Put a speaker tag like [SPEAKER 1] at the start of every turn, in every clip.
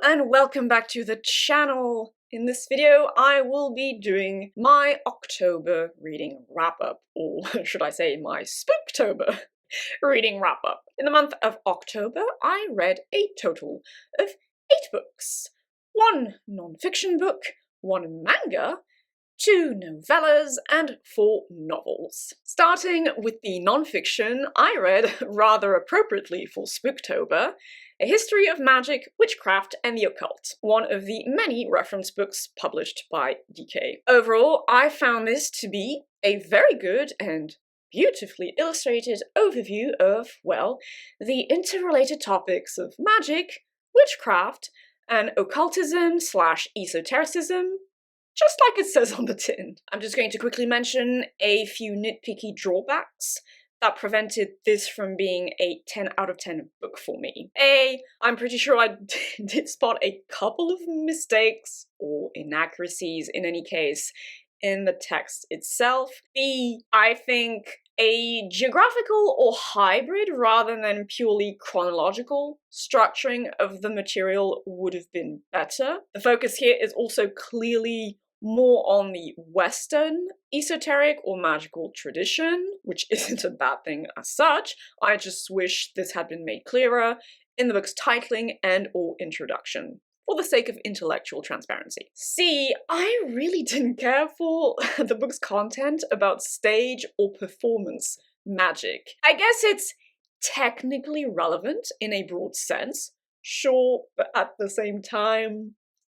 [SPEAKER 1] and welcome back to the channel. In this video, I will be doing my October reading wrap-up, or should I say my Spooktober reading wrap-up. In the month of October, I read a total of 8 books. 1 non-fiction book, 1 manga, 2 novellas, and 4 novels. Starting with the non-fiction, I read, rather appropriately for Spooktober, A History of Magic, Witchcraft, and the Occult, one of the many reference books published by DK. Overall, I found this to be a very good and beautifully illustrated overview of, well, the interrelated topics of magic, witchcraft, and occultism/esotericism, just like it says on the tin. I'm just going to quickly mention a few nitpicky drawbacks that prevented this from being a 10 out of 10 book for me. A, I'm pretty sure I did spot a couple of mistakes, or inaccuracies in any case, in the text itself. B, I think a geographical or hybrid rather than purely chronological structuring of the material would have been better. The focus here is also clearly more on the Western esoteric or magical tradition, which isn't a bad thing as such. I just wish this had been made clearer in the book's titling and or introduction, for the sake of intellectual transparency. C, I really didn't care for the book's content about stage or performance magic. I guess it's technically relevant in a broad sense, sure, but at the same time,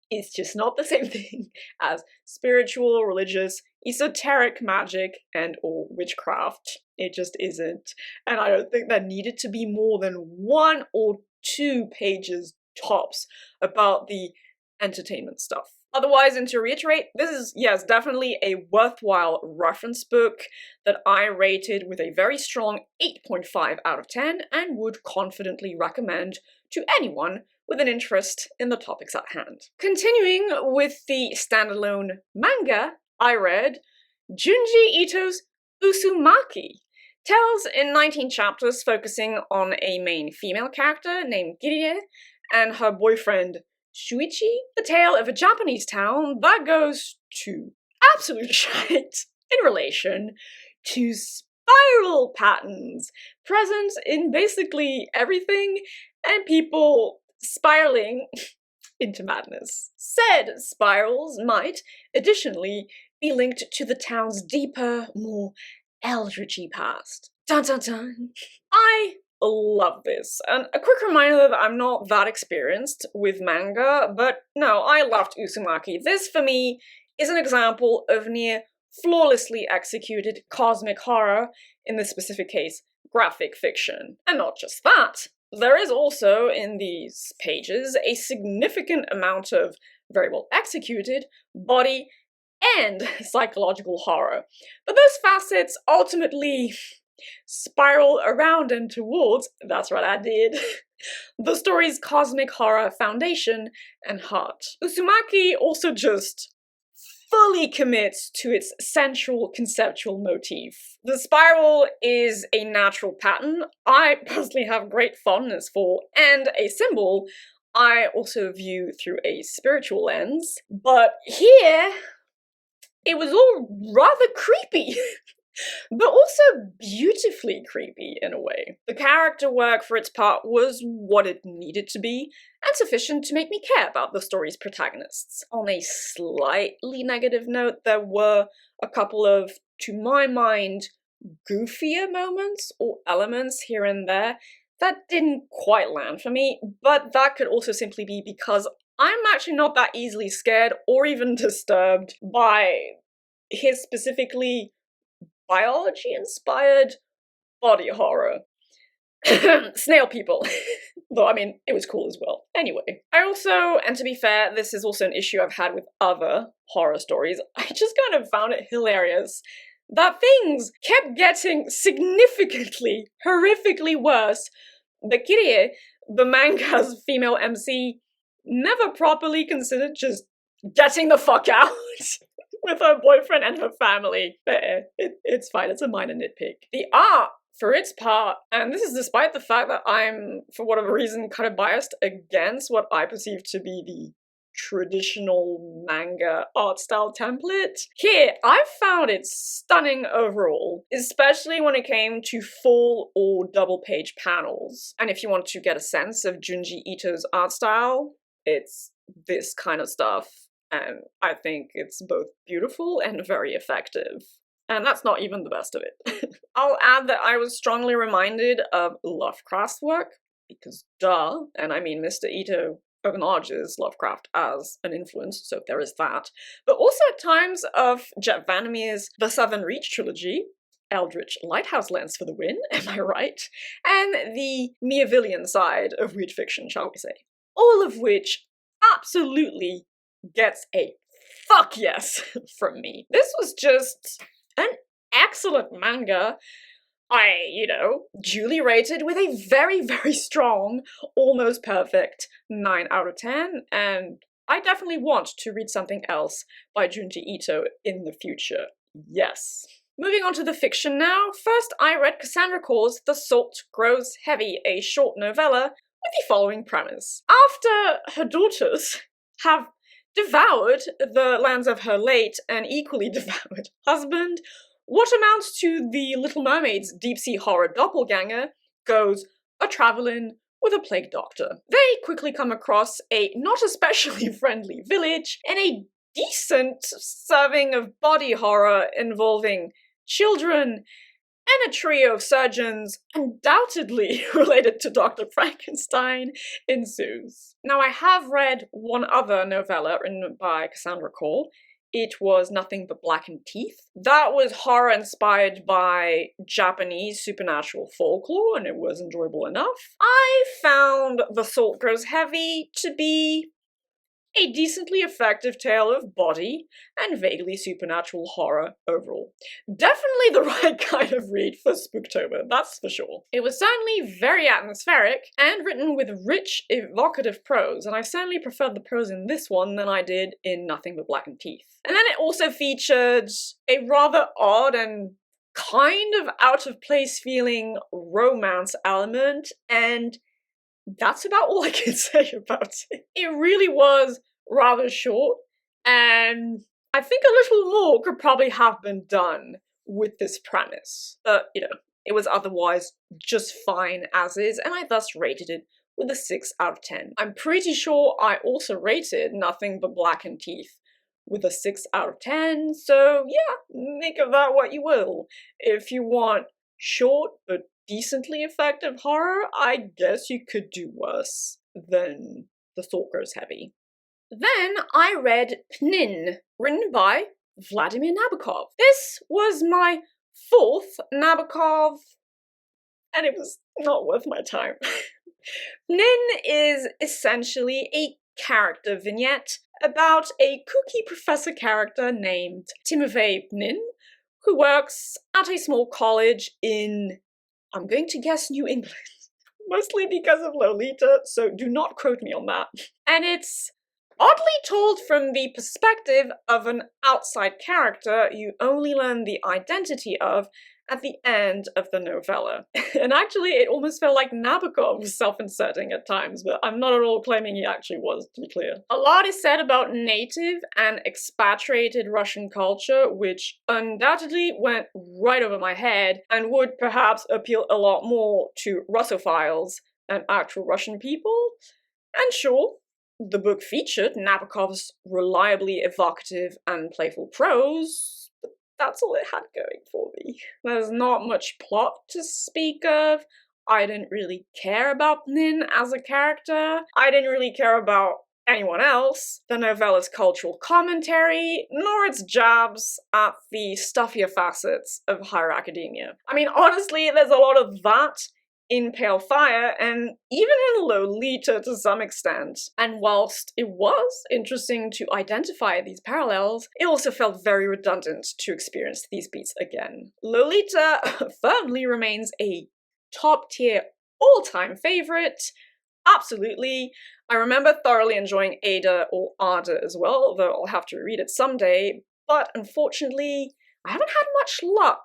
[SPEAKER 1] it's just not the same thing as spiritual, religious, esoteric magic and or witchcraft. It just isn't. And I don't think there needed to be more than 1 or 2 pages tops about the entertainment stuff. Otherwise, and to reiterate, this is, yes, definitely a worthwhile reference book that I rated with a very strong 8.5 out of 10 and would confidently recommend to anyone with an interest in the topics at hand. Continuing with the standalone manga, I read Junji Ito's Uzumaki. Tells in 19 chapters focusing on a main female character named Kirie and her boyfriend Shuichi, the tale of a Japanese town that goes to absolute shit in relation to spiral patterns present in basically everything and people spiraling into madness. Said spirals might, additionally, be linked to the town's deeper, more eldritchy past. Dun dun dun. I love this, and a quick reminder that I'm not that experienced with manga, but no, I loved Uzumaki. This, for me, is an example of near flawlessly executed cosmic horror, in this specific case, graphic fiction. And not just that, there is also, in these pages, a significant amount of very well executed body and psychological horror. But those facets ultimately spiral around and towards, that's what I did, the story's cosmic horror foundation and heart. Uzumaki also just fully commits to its central conceptual motif. The spiral is a natural pattern I personally have great fondness for, and a symbol I also view through a spiritual lens. But here, it was all rather creepy. But also beautifully creepy in a way. The character work for its part was what it needed to be, and sufficient to make me care about the story's protagonists. On a slightly negative note, there were a couple of, to my mind, goofier moments or elements here and there that didn't quite land for me, but that could also simply be because I'm actually not that easily scared or even disturbed by his specifically biology-inspired body horror. Snail people. Though, I mean, it was cool as well. Anyway, I also, and to be fair, this is also an issue I've had with other horror stories, I just kind of found it hilarious that things kept getting significantly, horrifically worse, but Kirie, the manga's female MC, never properly considered just getting the fuck out with her boyfriend and her family. But it's fine, it's a minor nitpick. The art for its part, and this is despite the fact that I'm, for whatever reason, kind of biased against what I perceive to be the traditional manga art style template. Here, I found it stunning overall, especially when it came to full or double page panels. And if you want to get a sense of Junji Ito's art style, it's this kind of stuff, and I think it's both beautiful and very effective. And that's not even the best of it. I'll add that I was strongly reminded of Lovecraft's work, because duh, and I mean Mr. Ito acknowledges Lovecraft as an influence, so there is that, but also at times of Jet Vandermeer's The Southern Reach trilogy, Eldritch Lighthouse Lens for the win, am I right? And the Miavillian side of weird fiction, shall we say. All of which absolutely gets a fuck yes from me. This was just an excellent manga. I, duly rated with a very, very strong, almost perfect 9 out of 10, and I definitely want to read something else by Junji Ito in the future. Yes. Moving on to the fiction now. First, I read Cassandra Khaw's The Salt Grows Heavy, a short novella with the following premise. After her daughters have devoured the lands of her late and equally devoured husband, what amounts to the Little Mermaid's deep-sea horror doppelganger goes a-travelin' with a plague doctor. They quickly come across a not especially friendly village and a decent serving of body horror involving children and a trio of surgeons undoubtedly related to Dr. Frankenstein ensues. Now, I have read one other novella written by Cassandra Khaw. It was Nothing But Blackened Teeth. That was horror inspired by Japanese supernatural folklore, and it was enjoyable enough. I found The Salt Grows Heavy to be a decently effective tale of body and vaguely supernatural horror overall. Definitely the right kind of read for Spooktober, that's for sure. It was certainly very atmospheric and written with rich, evocative prose, and I certainly preferred the prose in this one than I did in Nothing But Blackened Teeth. And then it also featured a rather odd and kind of out of place feeling romance element, and that's about all I can say about it. It really was rather short, and I think a little more could probably have been done with this premise. But, it was otherwise just fine as is, and I thus rated it with a 6 out of 10. I'm pretty sure I also rated Nothing But Blackened Teeth with a 6 out of 10, so yeah, make of that what you will. If you want short but decently effective horror, I guess you could do worse than The Salt Grows Heavy. Then I read Pnin, written by Vladimir Nabokov. This was my 4th Nabokov, and it was not worth my time. Pnin is essentially a character vignette about a kooky professor character named Timofey Pnin, who works at a small college in, I'm going to guess, New England. Mostly because of Lolita, so do not quote me on that. And it's oddly told from the perspective of an outside character you only learn the identity of at the end of the novella. And actually, it almost felt like Nabokov was self-inserting at times, but I'm not at all claiming he actually was, to be clear. A lot is said about native and expatriated Russian culture, which undoubtedly went right over my head and would perhaps appeal a lot more to Russophiles than actual Russian people. And sure, the book featured Nabokov's reliably evocative and playful prose, but that's all it had going for me. There's not much plot to speak of. I didn't really care about Pnin as a character. I didn't really care about anyone else, the novella's cultural commentary, nor its jabs at the stuffier facets of higher academia. I mean, honestly, there's a lot of that in Pale Fire, and even in Lolita to some extent. And whilst it was interesting to identify these parallels, it also felt very redundant to experience these beats again. Lolita firmly remains a top-tier, all-time favorite. Absolutely. I remember thoroughly enjoying Ada or Ada as well, though I'll have to read it someday, but unfortunately, I haven't had much luck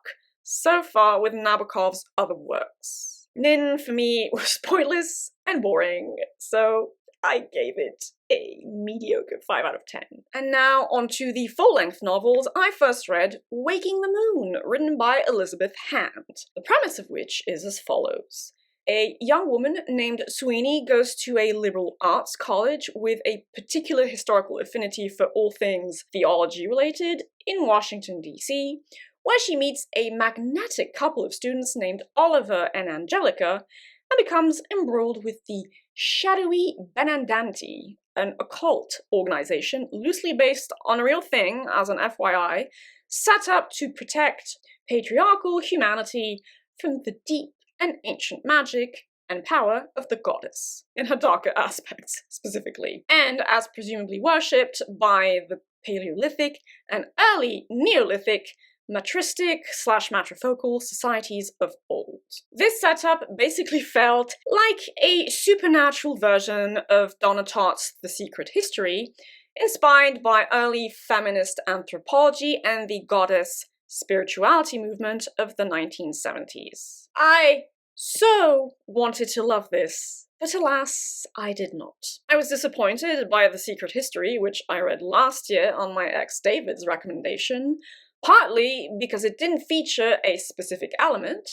[SPEAKER 1] so far with Nabokov's other works. Pnin, for me, was pointless and boring, so I gave it a mediocre 5 out of 10. And now onto the full-length novels. I first read Waking the Moon, written by Elizabeth Hand, the premise of which is as follows. A young woman named Sweeney goes to a liberal arts college with a particular historical affinity for all things theology-related in Washington, D.C., where she meets a magnetic couple of students named Oliver and Angelica, and becomes embroiled with the shadowy Benandanti, an occult organization loosely based on a real thing, as an FYI, set up to protect patriarchal humanity from the deep and ancient magic and power of the goddess, in her darker aspects specifically, and as presumably worshipped by the Paleolithic and early Neolithic matristic/matrifocal societies of old. This setup basically felt like a supernatural version of Donna Tartt's The Secret History, inspired by early feminist anthropology and the goddess spirituality movement of the 1970s. I so wanted to love this, but alas, I did not. I was disappointed by The Secret History, which I read last year on my ex David's recommendation, partly because it didn't feature a specific element,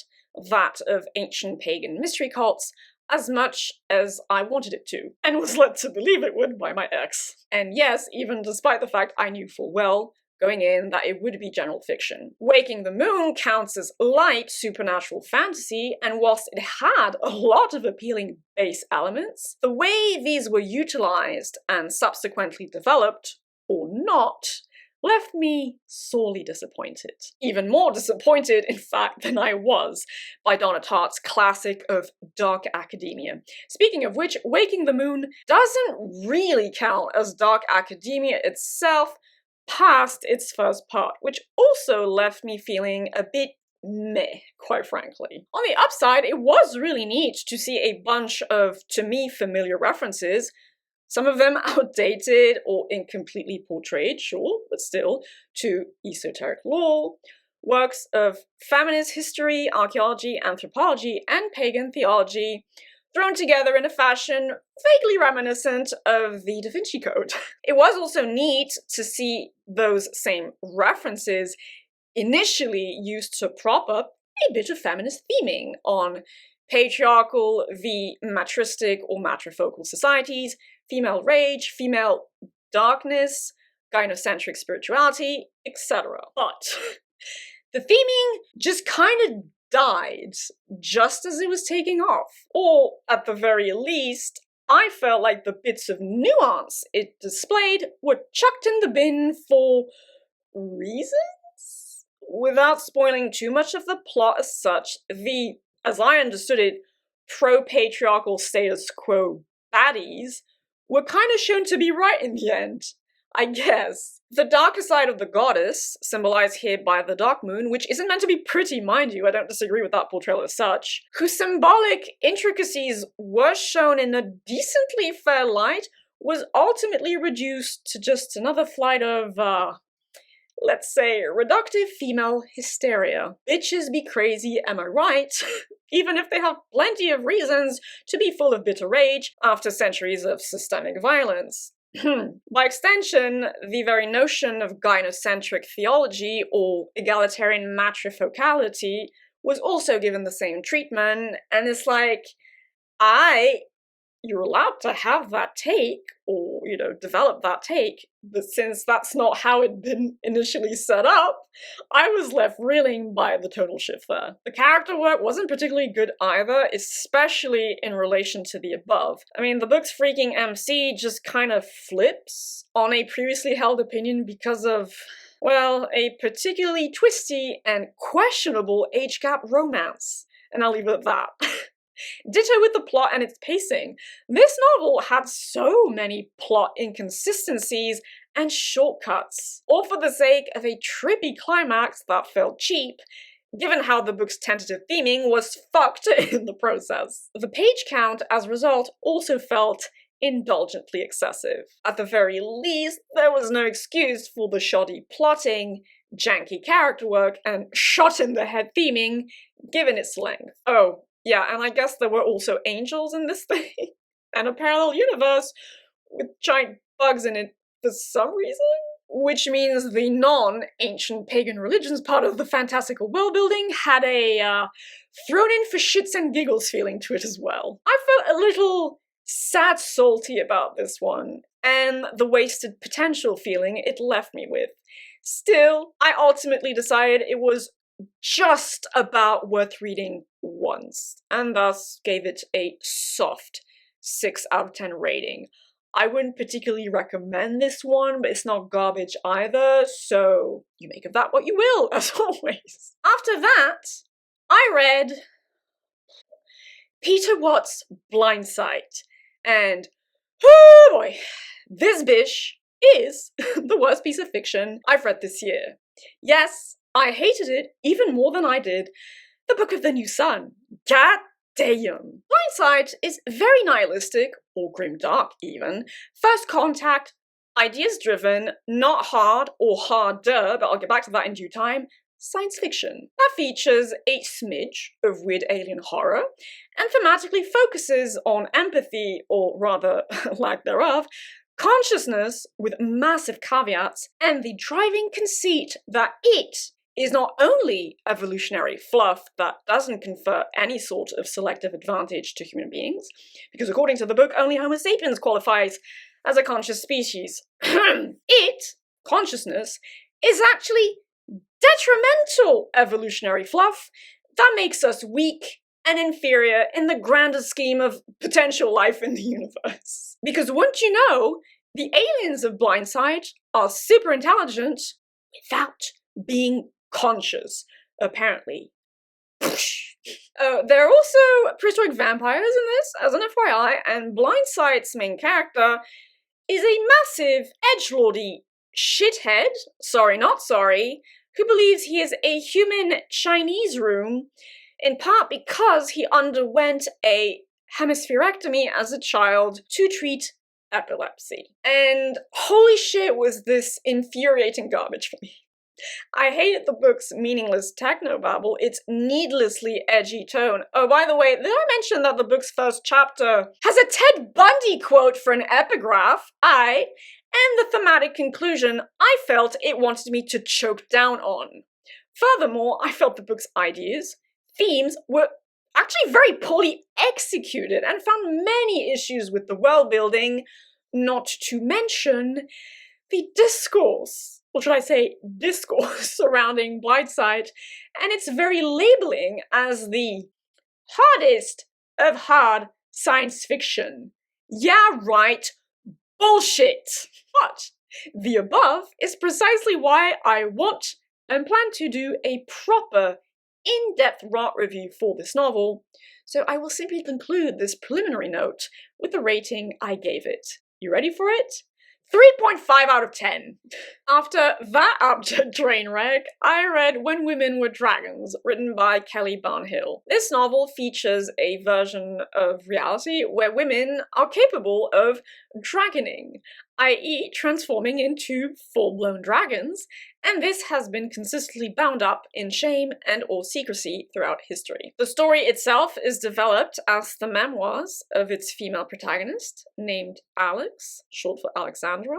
[SPEAKER 1] that of ancient pagan mystery cults, as much as I wanted it to, and was led to believe it would by my ex. And yes, even despite the fact I knew full well, going in, that it would be general fiction. Waking the Moon counts as light supernatural fantasy, and whilst it had a lot of appealing base elements, the way these were utilized and subsequently developed, or not, left me sorely disappointed. Even more disappointed, in fact, than I was by Donna Tartt's classic of dark academia. Speaking of which, Waking the Moon doesn't really count as dark academia itself past its first part, which also left me feeling a bit meh, quite frankly. On the upside, it was really neat to see a bunch of, to me, familiar references, some of them outdated or incompletely portrayed, sure, but still, to esoteric lore, works of feminist history, archaeology, anthropology, and pagan theology, thrown together in a fashion vaguely reminiscent of the Da Vinci Code. It was also neat to see those same references initially used to prop up a bit of feminist theming on patriarchal v matristic or matrifocal societies, female rage, female darkness, gynocentric spirituality, etc. But the theming just kind of died just as it was taking off. Or, at the very least, I felt like the bits of nuance it displayed were chucked in the bin for reasons? Without spoiling too much of the plot as such, the, as I understood it, pro-patriarchal status quo baddies were kind of shown to be right in the end, I guess. The darker side of the goddess, symbolized here by the dark moon, which isn't meant to be pretty, mind you, I don't disagree with that portrayal as such, whose symbolic intricacies were shown in a decently fair light, was ultimately reduced to just another flight of, let's say, reductive female hysteria. Bitches be crazy, am I right? Even if they have plenty of reasons to be full of bitter rage after centuries of systemic violence. By extension, the very notion of gynocentric theology or egalitarian matrifocality was also given the same treatment, and it's like, you're allowed to have that take, or, develop that take, but since that's not how it'd been initially set up, I was left reeling by the tonal shift there. The character work wasn't particularly good either, especially in relation to the above. I mean, the book's freaking MC just kind of flips on a previously held opinion because of, well, a particularly twisty and questionable age gap romance. And I'll leave it at that. Ditto with the plot and its pacing. This novel had so many plot inconsistencies and shortcuts, all for the sake of a trippy climax that felt cheap, given how the book's tentative theming was fucked in the process. The page count, as a result, also felt indulgently excessive. At the very least, there was no excuse for the shoddy plotting janky character work, and shot in the head theming, given its length. Oh, yeah, and I guess there were also angels in this thing, and a parallel universe with giant bugs in it for some reason? Which means the non-ancient pagan religions part of the fantastical world-building had a thrown in for shits and giggles feeling to it as well. I felt a little sad salty about this one, and the wasted potential feeling it left me with. Still, I ultimately decided it was just about worth reading once, and thus gave it a soft 6 out of 10 rating. I wouldn't particularly recommend this one, but it's not garbage either, so you make of that what you will, as always. After that, I read Peter Watt's Blindsight, and oh boy, this bish is the worst piece of fiction I've read this year. Yes, I hated it even more than I did The Book of the New Sun. God damn. Blindsight is very nihilistic, or grimdark even, first contact, ideas-driven, not hard or harder, but I'll get back to that in due time, science fiction that features a smidge of weird alien horror and thematically focuses on empathy, or rather, lack thereof, consciousness with massive caveats, and the driving conceit that it is not only evolutionary fluff that doesn't confer any sort of selective advantage to human beings, because according to the book, only Homo sapiens qualifies as a conscious species. Consciousness, is actually detrimental evolutionary fluff that makes us weak and inferior in the grander scheme of potential life in the universe. Because wouldn't you know, the aliens of Blindsight are super intelligent without being conscious, apparently. There are also prehistoric vampires in this, as an FYI, and Blindsight's main character is a massive, edgelordy shithead, sorry not sorry, who believes he is a human Chinese room, in part because he underwent a hemispherectomy as a child to treat epilepsy. And holy shit was this infuriating garbage for me. I hated the book's meaningless technobabble, its needlessly edgy tone. Oh, by the way, did I mention that the book's first chapter has a Ted Bundy quote for an epigraph? And the thematic conclusion I felt it wanted me to choke down on. Furthermore, I felt the book's ideas, themes were actually very poorly executed and found many issues with the world building, not to mention the discourse, or should I say discourse, surrounding Blindsight and its very labeling as the hardest of hard science fiction. Yeah, right, bullshit. But the above is precisely why I want and plan to do a proper, in-depth rot review for this novel, so I will simply conclude this preliminary note with the rating I gave it. You ready for it? 3.5 out of 10. After that abject train wreck, I read When Women Were Dragons, written by Kelly Barnhill. This novel features a version of reality where women are capable of dragoning, i.e. transforming into full-blown dragons, and this has been consistently bound up in shame and or secrecy throughout history. The story itself is developed as the memoirs of its female protagonist, named Alix, short for Alexandra,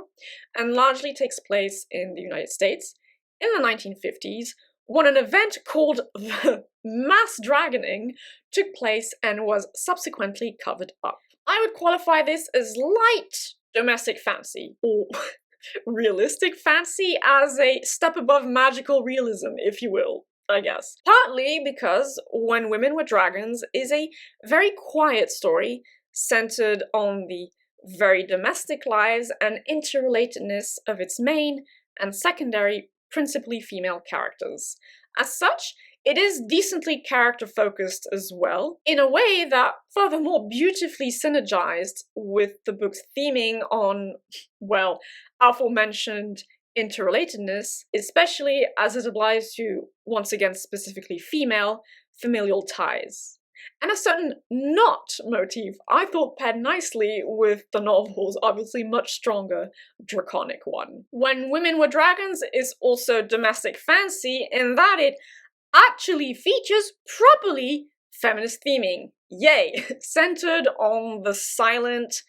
[SPEAKER 1] and largely takes place in the United States in the 1950s, when an event called the mass dragoning took place and was subsequently covered up. I would qualify this as light domestic fantasy, or realistic fantasy, as a step above magical realism, if you will, I guess. Partly because When Women Were Dragons is a very quiet story centered on the very domestic lives and interrelatedness of its main and secondary, principally female characters. As such, it is decently character-focused as well, in a way that furthermore beautifully synergized with the book's theming on, well, aforementioned interrelatedness, especially as it applies to, once again specifically female, familial ties. And a certain not motif I thought paired nicely with the novel's obviously much stronger draconic one. When Women Were Dragons is also domestic fantasy in that it actually features properly feminist theming. Yay! Centered on the silent,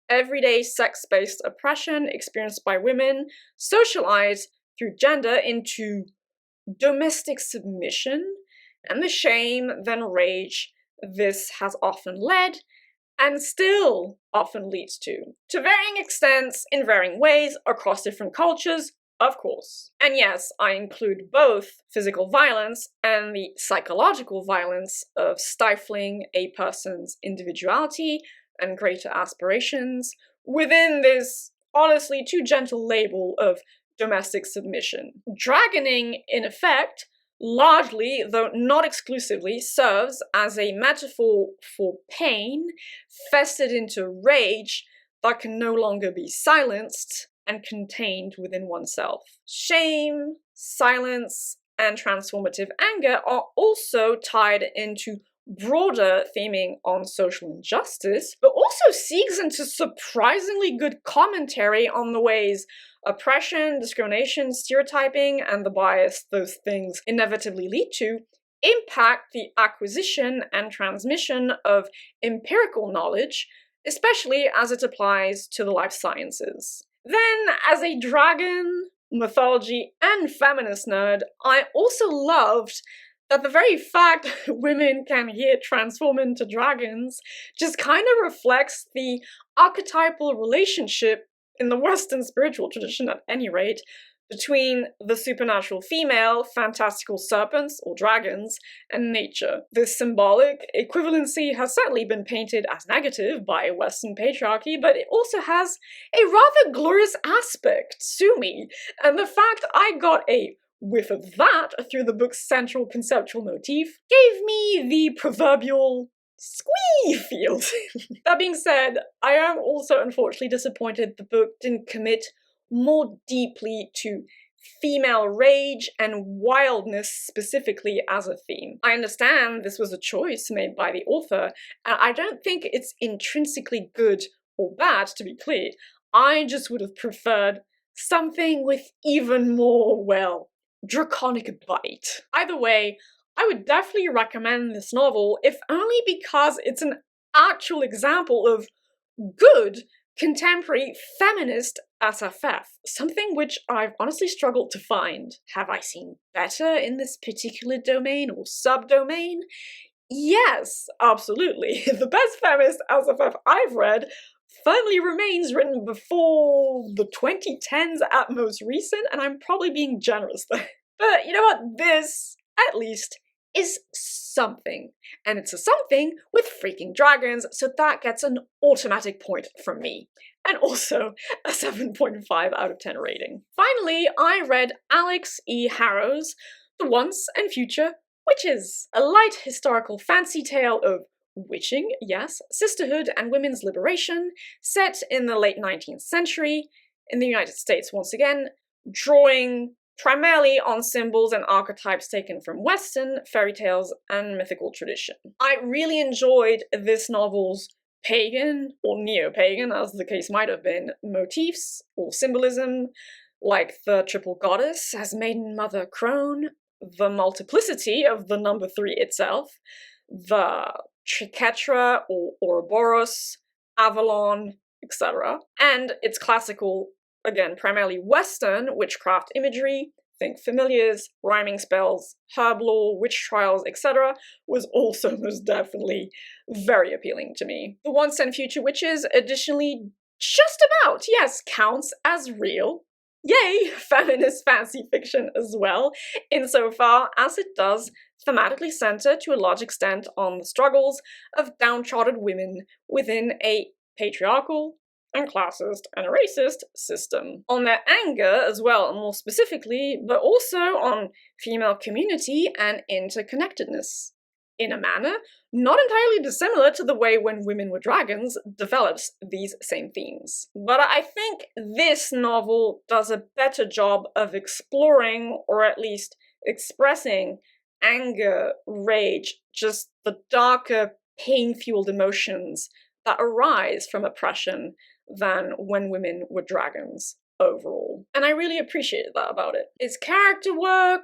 [SPEAKER 1] everyday sex-based oppression experienced by women, socialized through gender into domestic submission, and the shame, then rage, this has often led, and still often leads to varying extents, in varying ways, across different cultures, of course. And yes, I include both physical violence and the psychological violence of stifling a person's individuality and greater aspirations within this honestly too gentle label of domestic submission. Dragoning, in effect, largely, though not exclusively, serves as a metaphor for pain festered into rage that can no longer be silenced and contained within oneself. Shame, silence, and transformative anger are also tied into broader theming on social injustice, but also seeks into surprisingly good commentary on the ways oppression, discrimination, stereotyping, and the bias those things inevitably lead to impact the acquisition and transmission of empirical knowledge, especially as it applies to the life sciences. Then, as a dragon, mythology, and feminist nerd, I also loved that the very fact women can here transform into dragons just kind of reflects the archetypal relationship in the Western spiritual tradition, at any rate, between the supernatural female, fantastical serpents, or dragons, and nature. This symbolic equivalency has certainly been painted as negative by Western patriarchy, but it also has a rather glorious aspect, sue me, and the fact I got a whiff of that through the book's central conceptual motif gave me the proverbial squee feels. That being said, I am also unfortunately disappointed the book didn't commit more deeply to female rage and wildness specifically as a theme. I understand this was a choice made by the author, and I don't think it's intrinsically good or bad, to be clear. I just would have preferred something with even more, well, draconic bite. Either way, I would definitely recommend this novel, if only because it's an actual example of good contemporary feminist SFF, something which I've honestly struggled to find. Have I seen better in this particular domain or subdomain? Yes, absolutely. The best feminist SFF I've read firmly remains written before the 2010s at most recent, and I'm probably being generous there. But you know what? This, at least, is something. And it's a something with freaking dragons, so that gets an automatic point from me. And also a 7.5 out of 10 rating. Finally, I read Alix E. Harrow's The Once and Future Witches, a light historical fantasy tale of witching, yes, sisterhood and women's liberation, set in the late 19th century, in the United States once again, drawing primarily on symbols and archetypes taken from Western fairy tales and mythical tradition. I really enjoyed this novel's pagan, or neo-pagan as the case might have been, motifs or symbolism, like the triple goddess as Maiden Mother Crone, the multiplicity of the number 3 itself, the Triquetra or Ouroboros, Avalon, etc., and its classical, again, primarily Western witchcraft imagery, think familiars, rhyming spells, herb lore, witch trials, etc., was also most definitely very appealing to me. The Once and Future Witches additionally just about, yes, counts as real. Yay, feminist fantasy fiction as well, insofar as it does thematically center to a large extent on the struggles of downtrodden women within a patriarchal, and classist, and racist system. On their anger as well, more specifically, but also on female community and interconnectedness. In a manner not entirely dissimilar to the way When Women Were Dragons develops these same themes. But I think this novel does a better job of exploring, or at least expressing, anger, rage, just the darker, pain-fueled emotions that arise from oppression than When Women Were Dragons overall. And I really appreciated that about it. Its character work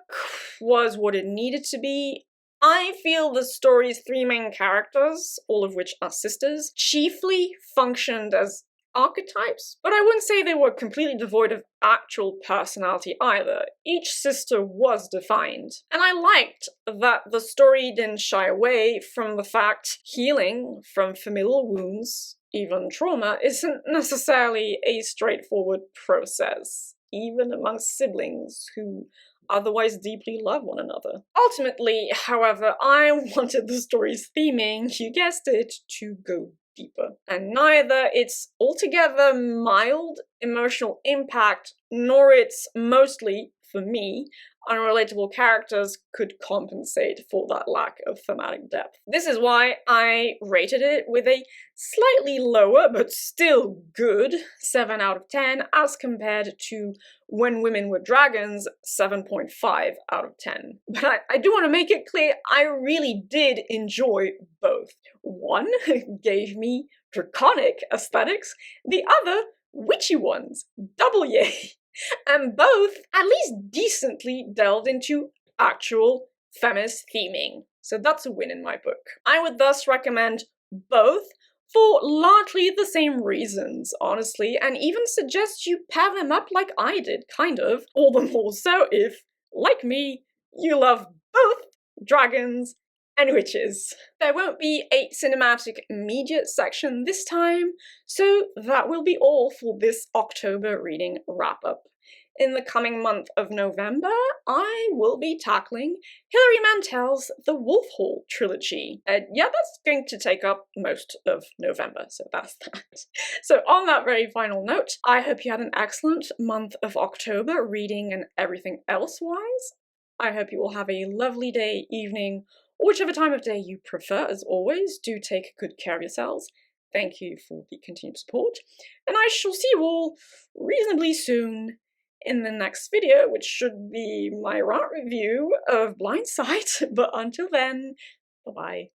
[SPEAKER 1] was what it needed to be. I feel the story's three main characters, all of which are sisters, chiefly functioned as archetypes, but I wouldn't say they were completely devoid of actual personality either. Each sister was defined, and I liked that the story didn't shy away from the fact healing from familial wounds, even trauma, isn't necessarily a straightforward process, even amongst siblings who otherwise deeply love one another. Ultimately, however, I wanted the story's theming, you guessed it, to go deeper. And neither its altogether mild emotional impact nor its mostly, for me, unrelatable characters could compensate for that lack of thematic depth. This is why I rated it with a slightly lower, but still good, 7 out of 10, as compared to When Women Were Dragons, 7.5 out of 10. But I do want to make it clear, I really did enjoy both. One gave me draconic aesthetics, the other witchy ones. Double yay! And both at least decently delved into actual feminist theming. So that's a win in my book. I would thus recommend both for largely the same reasons, honestly, and even suggest you pair them up like I did, kind of. All the more so if, like me, you love both dragons and witches. There won't be a cinematic immediate section this time, so that will be all for this October reading wrap-up. In the coming month of November, I will be tackling Hilary Mantel's The Wolf Hall trilogy. Yeah, that's going to take up most of November, so that's that. So on that very final note, I hope you had an excellent month of October, reading and everything else-wise. I hope you will have a lovely day, evening, or whichever time of day you prefer. As always, do take good care of yourselves. Thank you for the continued support, and I shall see you all reasonably soon in the next video, which should be my rant review of Blindsight. But until then, bye-bye.